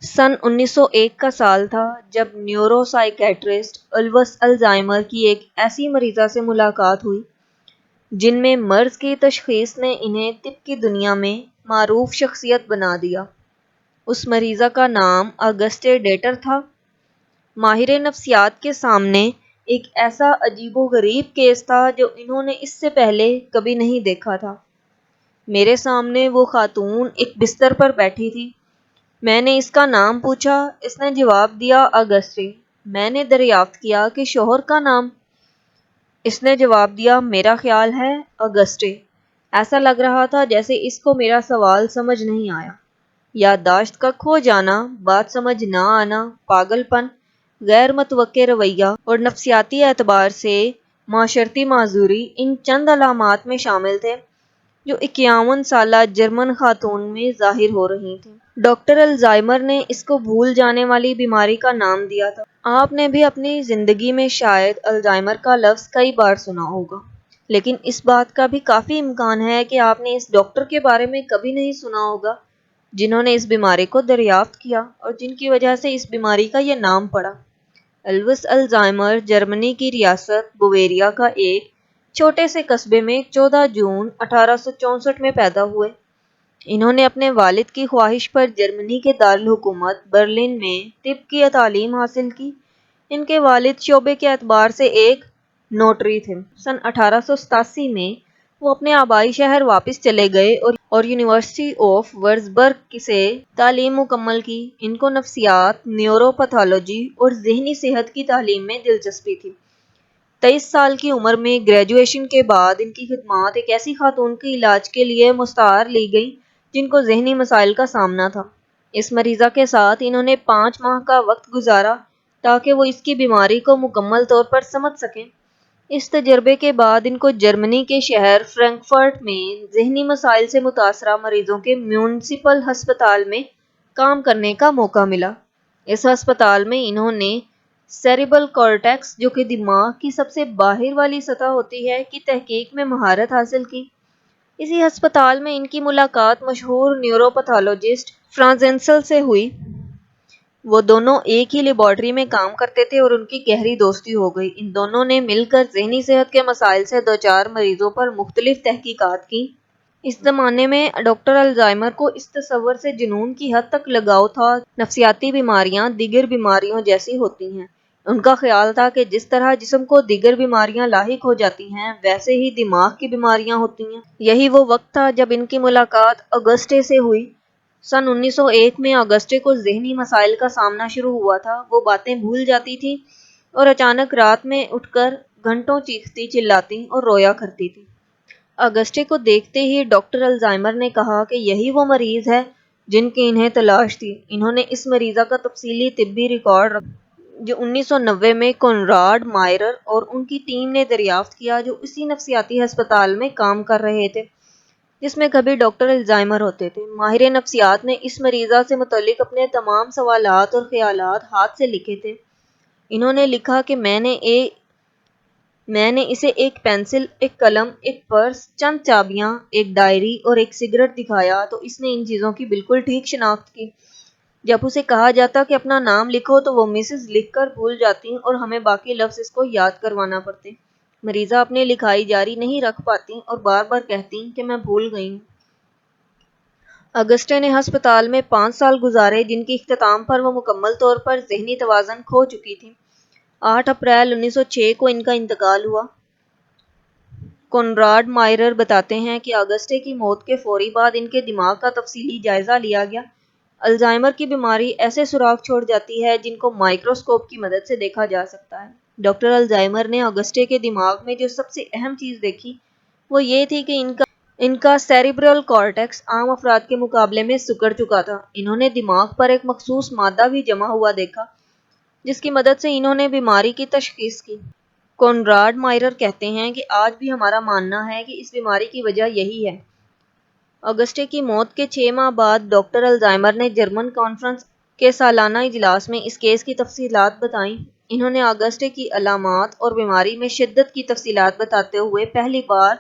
سن 1901 کا سال تھا جب نیورو سائیکیٹرسٹ الوس الزائمر کی ایک ایسی مریضہ سے ملاقات ہوئی جن میں مرض کی تشخیص نے انہیں طب کی دنیا میں معروف شخصیت بنا دیا۔ اس مریضہ کا نام آگسٹے ڈیٹر تھا۔ ماہر نفسیات کے سامنے ایک ایسا عجیب و غریب کیس تھا جو انہوں نے اس سے پہلے کبھی نہیں دیکھا تھا۔ میرے سامنے وہ خاتون ایک بستر پر بیٹھی تھی۔ میں نے اس کا نام پوچھا۔ اس نے جواب دیا، آگسٹے۔ میں نے دریافت کیا کہ شوہر کا نام؟ اس نے جواب دیا، میرا خیال ہے آگسٹے۔ ایسا لگ رہا تھا جیسے اس کو میرا سوال سمجھ نہیں آیا۔ یادداشت کا کھو جانا، بات سمجھ نہ آنا، پاگل پن، غیر متوقع رویہ اور نفسیاتی اعتبار سے معاشرتی معذوری ان چند علامات میں شامل تھے جو 51 سالہ جرمن خاتون میں ظاہر ہو رہی تھیں۔ ڈاکٹر الزائمر نے اس کو بھول جانے والی بیماری کا نام دیا تھا۔ آپ نے بھی اپنی زندگی میں شاید الزائمر کا لفظ کئی بار سنا ہوگا، لیکن اس بات کا بھی کافی امکان ہے کہ آپ نے اس ڈاکٹر کے بارے میں کبھی نہیں سنا ہوگا جنہوں نے اس بیماری کو دریافت کیا اور جن کی وجہ سے اس بیماری کا یہ نام پڑا۔ الوس الزائمر جرمنی کی ریاست بویریا کا ایک چھوٹے سے قصبے میں 14 جون 1864 میں پیدا ہوئے۔ انہوں نے اپنے والد کی خواہش پر جرمنی کے دارالحکومت برلن میں طب کی تعلیم حاصل کی۔ ان کے والد شعبے کے اعتبار سے ایک نوٹری تھے۔ سن 1887 میں وہ اپنے آبائی شہر واپس چلے گئے اور یونیورسٹی آف ورزبرگ سے تعلیم مکمل کی۔ ان کو نفسیات، نیورو پیتھولوجی اور ذہنی صحت کی تعلیم میں دلچسپی تھی۔ 23 سال کی عمر میں گریجویشن کے بعد ان کی خدمات ایک ایسی خاتون کے علاج کے لیے مستعار لی گئیں جن کو ذہنی مسائل کا سامنا تھا۔ اس مریضہ کے ساتھ انہوں نے 5 ماہ کا وقت گزارا تاکہ وہ اس کی بیماری کو مکمل طور پر سمجھ سکیں۔ اس تجربے کے بعد ان کو جرمنی کے شہر فرینکفرٹ میں ذہنی مسائل سے متاثرہ مریضوں کے میونسپل ہسپتال میں کام کرنے کا موقع ملا۔ اس ہسپتال میں انہوں نے سیریبل کارٹیکس، جو کہ دماغ کی سب سے باہر والی سطح ہوتی ہے، کی تحقیق میں مہارت حاصل کی۔ اسی ہسپتال میں ان کی ملاقات مشہور نیورو پیتھولوجسٹ فرانزینسل سے ہوئی۔ وہ دونوں ایک ہی لیبارٹری میں کام کرتے تھے اور ان کی گہری دوستی ہو گئی۔ ان دونوں نے مل کر ذہنی صحت کے مسائل سے دوچار مریضوں پر مختلف تحقیقات کی۔ اس زمانے میں ڈاکٹر الزائمر کو اس تصور سے جنون کی حد تک لگاؤ تھا نفسیاتی بیماریاں دیگر بیماریوں جیسی ہوتی ہیں۔ ان کا خیال تھا کہ جس طرح جسم کو دیگر بیماریاں لاحق ہو جاتی ہیں، ویسے ہی دماغ کی بیماریاں ہوتی ہیں۔ یہی وہ وقت تھا جب ان کی ملاقات آگسٹے سے ہوئی۔ سن 1901 میں آگسٹے کو ذہنی مسائل کا سامنا شروع ہوا تھا۔ وہ باتیں بھول جاتی تھی اور اچانک رات میں اٹھ کر گھنٹوں چیختی چلاتی اور رویا کرتی تھی۔ آگسٹے کو دیکھتے ہی ڈاکٹر الزائمر نے کہا کہ یہی وہ مریض ہے جن کی انہیں تلاش تھی۔ انہوں نے اس مریضہ کا تفصیلی طبی ریکارڈ رکھا جو 1990 میں کونراڈ مائرر اور ان کی ٹیم نے دریافت کیا، جو اسی نفسیاتی ہسپتال میں کام کر رہے تھے جس میں کبھی ڈاکٹر الزائمر ہوتے تھے۔ ماہر نفسیات نے اس مریضہ سے متعلق اپنے تمام سوالات اور خیالات ہاتھ سے لکھے تھے۔ انہوں نے لکھا کہ میں نے اسے ایک پنسل، ایک قلم، ایک پرس، چند چابیاں، ایک ڈائری اور ایک سگریٹ دکھایا تو اس نے ان چیزوں کی بالکل ٹھیک شناخت کی۔ جب اسے کہا جاتا کہ اپنا نام لکھو تو وہ مسز لکھ کر بھول جاتی اور ہمیں باقی لفظ اس کو یاد کروانا پڑتے۔ مریضہ اپنی لکھائی جاری نہیں رکھ پاتی اور بار بار کہتی کہ میں بھول گئی ہوں۔ آگسٹے نے ہسپتال میں 5 سال گزارے جن کے اختتام پر وہ مکمل طور پر ذہنی توازن کھو چکی تھی۔ 8 اپریل 1906 کو ان کا انتقال ہوا۔ کونراڈ مائرر بتاتے ہیں کہ آگسٹے کی موت کے فوری بعد ان کے دماغ کا تفصیلی جائزہ لیا گیا۔ الزائمر کی بیماری ایسے سراغ چھوڑ جاتی ہے جن کو مائکروسکوپ کی مدد سے دیکھا جا سکتا ہے۔ ڈاکٹر الزائمر نے آگسٹے کے دماغ میں جو سب سے اہم چیز دیکھی وہ یہ تھی کہ ان کا سیریبرل کارٹیکس عام افراد کے مقابلے میں سکڑ چکا تھا۔ انہوں نے دماغ پر ایک مخصوص مادہ بھی جمع ہوا دیکھا جس کی مدد سے انہوں نے بیماری کی تشخیص کی۔ کونراڈ مائرر کہتے ہیں کہ آج بھی ہمارا ماننا ہے کہ اس بیماری کی وجہ یہی ہے۔ آگسٹے کی موت کے 6 ماہ بعد ڈاکٹر الزائمر نے جرمن کانفرنس کے سالانہ اجلاس میں اس کیس کی تفصیلات بتائیں۔ انہوں نے آگسٹے کی علامات اور بیماری میں شدت کی تفصیلات بتاتے ہوئے پہلی بار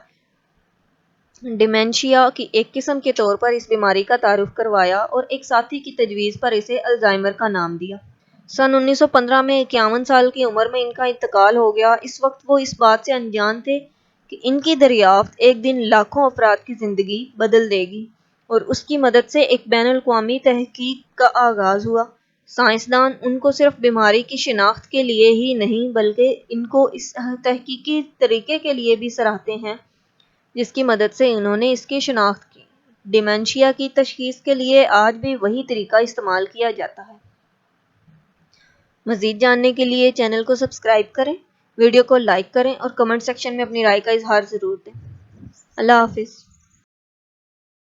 ڈیمینشیا کی ایک قسم کے طور پر اس بیماری کا تعارف کروایا اور ایک ساتھی کی تجویز پر اسے الزائمر کا نام دیا۔ سن 1915 میں 51 سال کی عمر میں ان کا انتقال ہو گیا۔ اس وقت وہ اس بات سے انجان تھے کہ ان کی دریافت ایک دن لاکھوں افراد کی زندگی بدل دے گی، اور اس کی مدد سے ایک بین الاقوامی تحقیق کا آغاز ہوا۔ سائنسدان ان کو صرف بیماری کی شناخت کے لیے ہی نہیں بلکہ ان کو اس تحقیقی طریقے کے لیے بھی سراہتے ہیں جس کی مدد سے انہوں نے اس کی شناخت کی۔ ڈیمینشیا کی تشخیص کے لیے آج بھی وہی طریقہ استعمال کیا جاتا ہے۔ مزید جاننے کے لیے چینل کو سبسکرائب کریں، ویڈیو کو لائک کریں اور کمنٹ سیکشن میں اپنی رائے کا اظہار ضرور دیں۔ اللہ حافظ۔